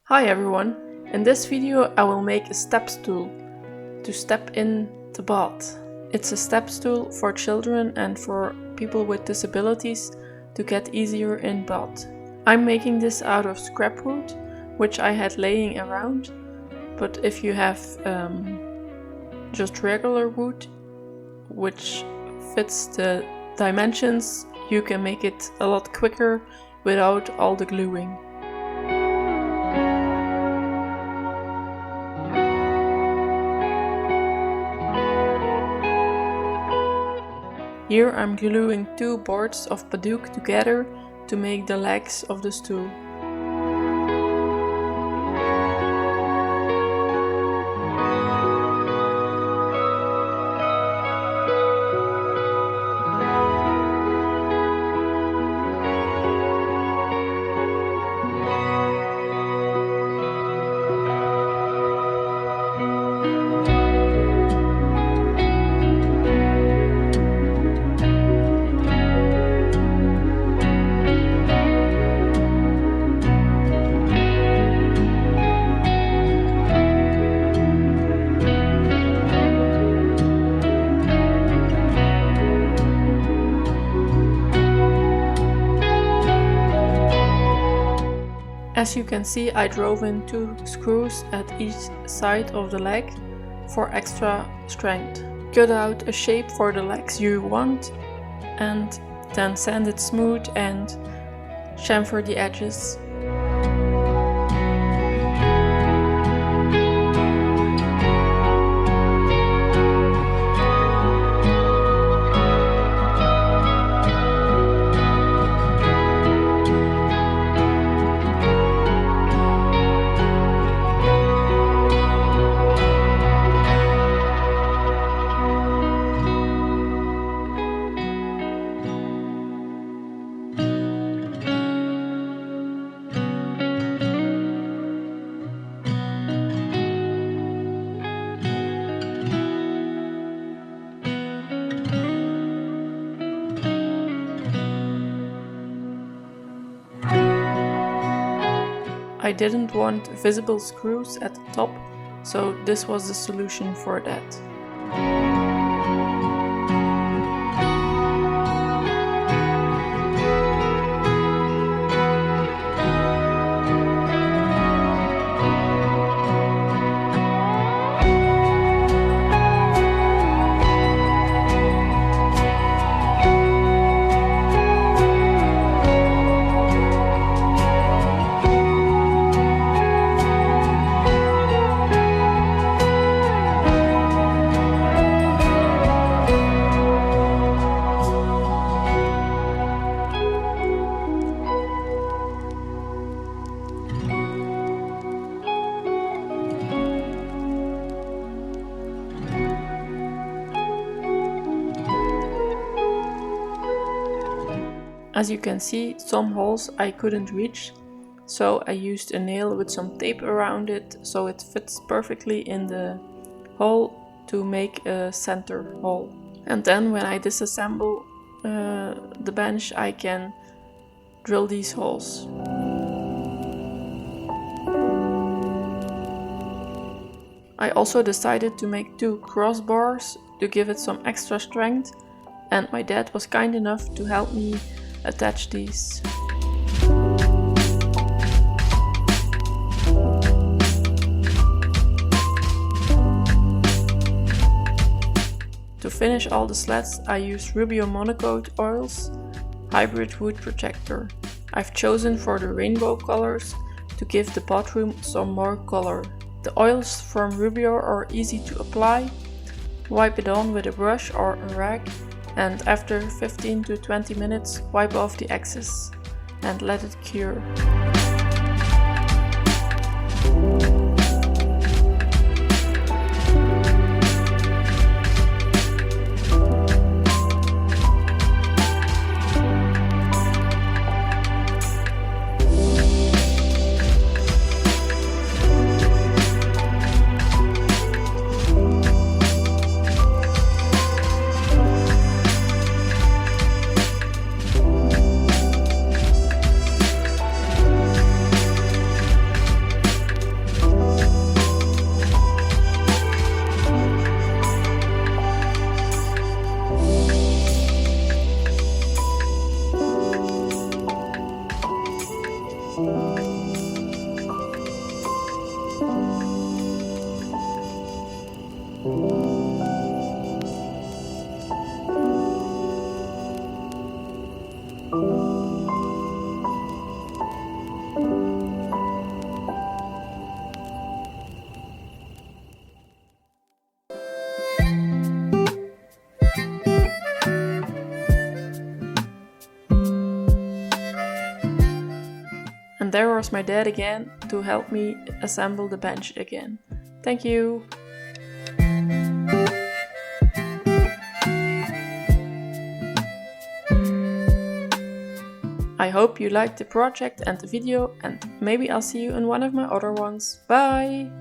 Hi everyone! In this video I will make a step stool to step in the bath. It's a step stool for children and for people with disabilities to get easier in bath. I'm making this out of scrap wood, which I had laying around, but if you have just regular wood, which fits the dimensions, you can make it a lot quicker without all the gluing. Here I'm gluing two boards of padouk together to make the legs of the stool. As you can see, I drove in 2 screws at each side of the leg for extra strength. Cut out a shape for the legs you want and then sand it smooth and chamfer the edges. I didn't want visible screws at the top, so this was the solution for that. As you can see, some holes I couldn't reach, so I used a nail with some tape around it so it fits perfectly in the hole to make a center hole. And then when I disassemble the bench, I can drill these holes. I also decided to make 2 crossbars to give it some extra strength, and my dad was kind enough to help me attach these. To finish all the slats, I used Rubio Monocoat oils, hybrid wood projector. I've chosen for the rainbow colors to give the bathroom some more color. The oils from Rubio are easy to apply. Wipe it on with a brush or a rag, and after 15 to 20 minutes wipe off the excess and let it cure. And there was my dad again to help me assemble the bench again. Thank you! I hope you liked the project and the video, and maybe I'll see you in one of my other ones. Bye!